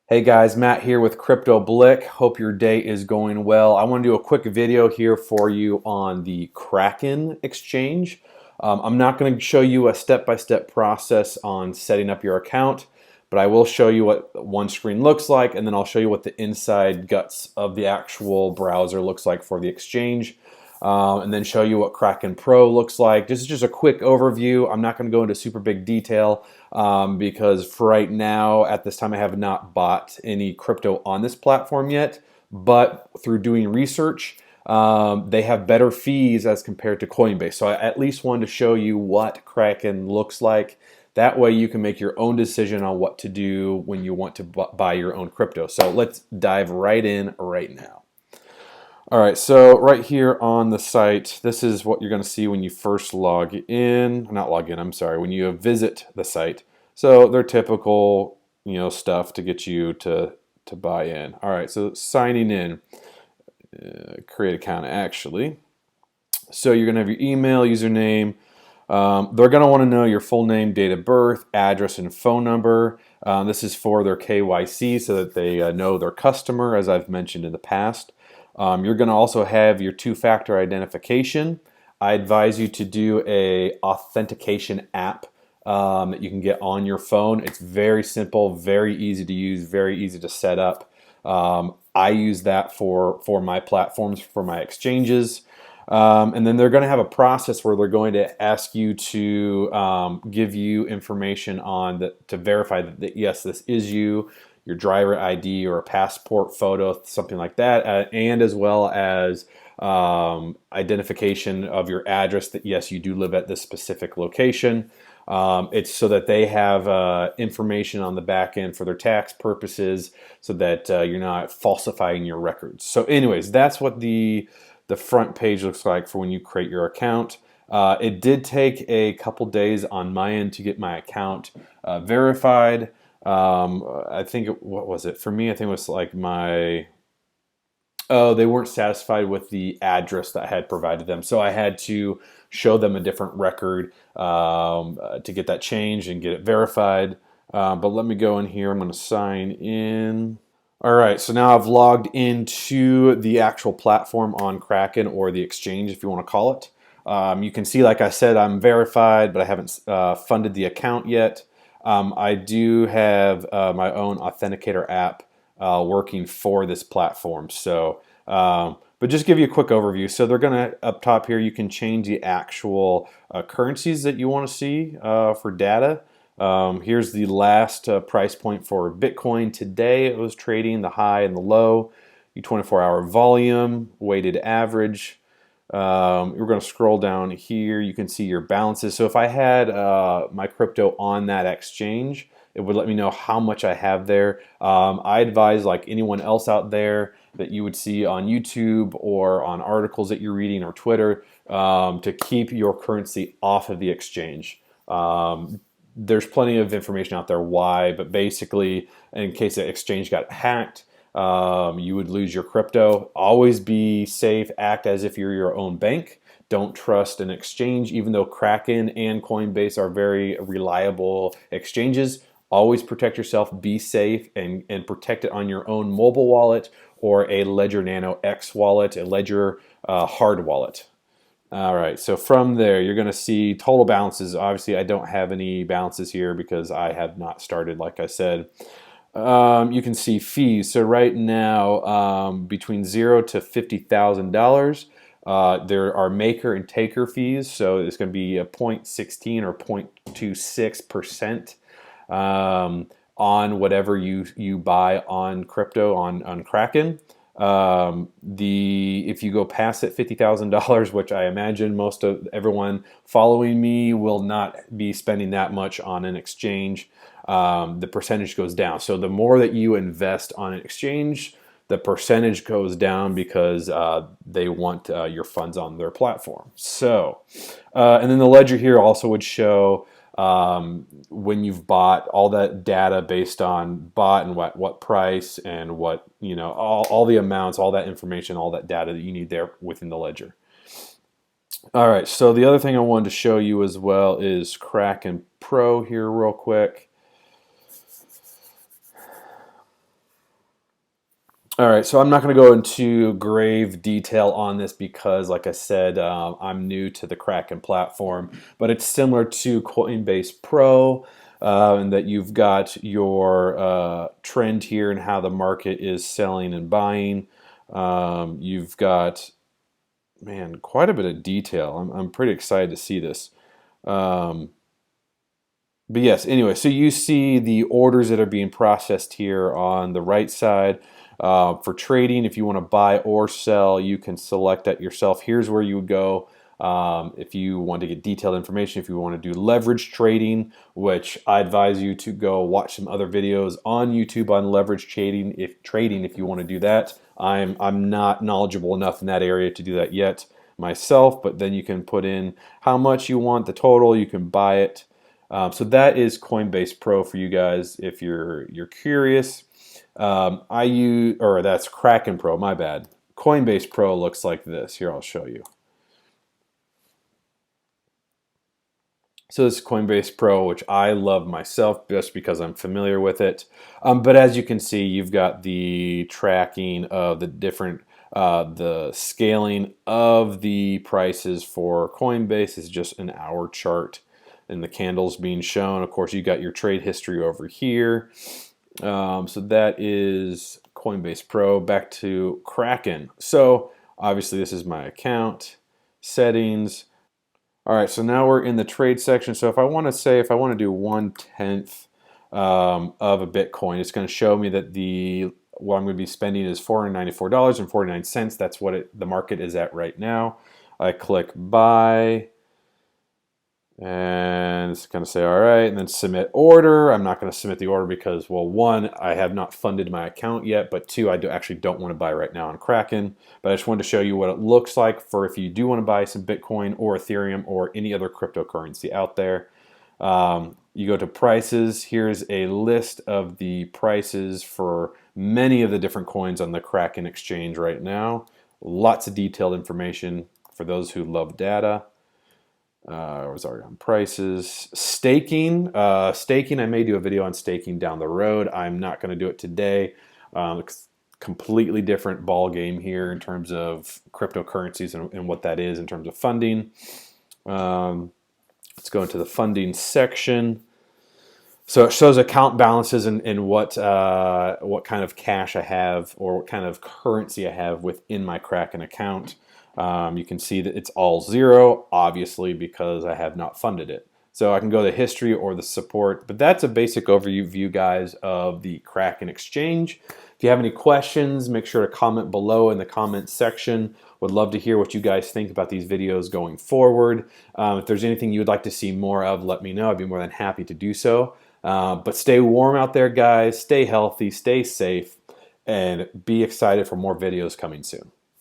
Hey guys, Matt here with Crypto Blick. Hope your day is going well. I want to do a quick video here for you on the Kraken exchange. I'm not going to show you a step-by-step process on setting up your account, but I will show you what one screen looks like, and then I'll show you what the inside guts of the actual browser looks like for the exchange. And then show you what Kraken Pro looks like. This is just a quick overview. I'm not going to go into super big detail because for right now, at this time, I have not bought any crypto on this platform yet. But through doing research, they have better fees as compared to Coinbase. So I at least wanted to show you what Kraken looks like. That way you can make your own decision on what to do when you want to buy your own crypto. So let's dive right in right now. All right, so right here on the site, this is what you're going to see when you first log in. Not log in, I'm sorry, when you visit the site. So they're typical, stuff to get you to buy in. All right, so signing in, create account actually. So you're going to have your email, username. They're going to want to know your full name, date of birth, address, and phone number. This is for their KYC so that they know their customer, as I've mentioned in the past. You're going to also have your two-factor identification. I advise you to do a authentication app that you can get on your phone. It's very simple, very easy to use, very easy to set up. I use that for my platforms, for my exchanges. And then they're going to have a process where they're going to ask you to give you information on to verify that yes, this is you, your driver ID or a passport photo, something like that, and as well as identification of your address that yes, you do live at this specific location. It's so that they have information on the back end for their tax purposes so that you're not falsifying your records. So anyways, that's what the front page looks like for when you create your account. It did take a couple days on my end to get my account verified. I think what was it for me? I think it was like they weren't satisfied with the address that I had provided them, so I had to show them a different record to get that changed and get it verified. But let me go in here. I'm going to sign in. All right, so now I've logged into the actual platform on Kraken, or the exchange if you want to call it. You can see, like I said, I'm verified, but I haven't funded the account yet. I do have my own authenticator app working for this platform. So, but just give you a quick overview. So they're going to, up top here, you can change the actual currencies that you want to see for data. Here's the last price point for Bitcoin today. It was trading the high and the low, the 24-hour volume, weighted average. We're going to scroll down here. You can see your balances. So if I had my crypto on that exchange, it would let me know how much I have there. I advise, like anyone else out there that you would see on YouTube or on articles that you're reading or Twitter, to keep your currency off of the exchange. There's plenty of information out there why, but basically, in case the exchange got hacked, you would lose your crypto. Always be safe. Act as if you're your own bank. Don't trust an exchange, even though Kraken and Coinbase are very reliable exchanges. Always protect yourself. Be safe and protect it on your own mobile wallet or a Ledger Nano X wallet, a Ledger hard wallet. All right, so from there, you're going to see total balances. Obviously, I don't have any balances here because I have not started, like I said. You can see fees. So right now, between $0 to $50,000, there are maker and taker fees. So it's going to be a 0.16 or 0.26% on whatever you buy on crypto on Kraken. If you go past it $50,000, which I imagine most of everyone following me will not be spending that much on an exchange, the percentage goes down. So the more that you invest on an exchange, the percentage goes down because they want your funds on their platform. So, and then the ledger here also would show when you've bought, all that data based on bought and what price and what, all the amounts, all that information, all that data that you need there within the ledger. All right, so the other thing I wanted to show you as well is Kraken Pro here real quick. All right, so I'm not going to go into grave detail on this because, like I said, I'm new to the Kraken platform, but it's similar to Coinbase Pro in that you've got your trend here and how the market is selling and buying. You've got, man, quite a bit of detail. I'm pretty excited to see this. Um, but yes, anyway, so you see the orders that are being processed here on the right side. For trading, if you want to buy or sell, you can select that yourself. Here's where you would go if you want to get detailed information. If you want to do leverage trading, which I advise you to go watch some other videos on YouTube on leverage trading. If you want to do that, I'm not knowledgeable enough in that area to do that yet myself. But then you can put in how much you want, the total. You can buy it. So that is Coinbase Pro for you guys if you're curious. That's Kraken Pro, my bad. Coinbase Pro looks like this. Here, I'll show you. So this is Coinbase Pro, which I love myself just because I'm familiar with it. But as you can see, you've got the tracking of the different, the scaling of the prices for Coinbase is just an hour chart and the candles being shown. Of course, you got your trade history over here. So that is Coinbase Pro. Back to Kraken. So obviously this is my account, settings. All right, so now we're in the trade section. So if I want to do 1/10 of a Bitcoin, it's going to show me that what I'm going to be spending is $494.49. That's what the market is at right now. I click buy. And it's going to say, all right, and then submit order. I'm not going to submit the order because, well, one, I have not funded my account yet, but two, actually don't want to buy right now on Kraken. But I just wanted to show you what it looks like for if you do want to buy some Bitcoin or Ethereum or any other cryptocurrency out there. You go to prices. Here's a list of the prices for many of the different coins on the Kraken exchange right now. Lots of detailed information for those who love data. I was already on prices. Staking. Staking, I may do a video on staking down the road. I'm not going to do it today. It's completely different ball game here in terms of cryptocurrencies and what that is in terms of funding. Let's go into the funding section. So it shows account balances and what kind of cash I have or what kind of currency I have within my Kraken account. You can see that it's all zero, obviously, because I have not funded it. So I can go to history or the support, but that's a basic overview, guys, of the Kraken exchange. If you have any questions, make sure to comment below in the comments section. Would love to hear what you guys think about these videos going forward. If there's anything you would like to see more of, let me know. I'd be more than happy to do so. But stay warm out there, guys. Stay healthy, stay safe, and be excited for more videos coming soon.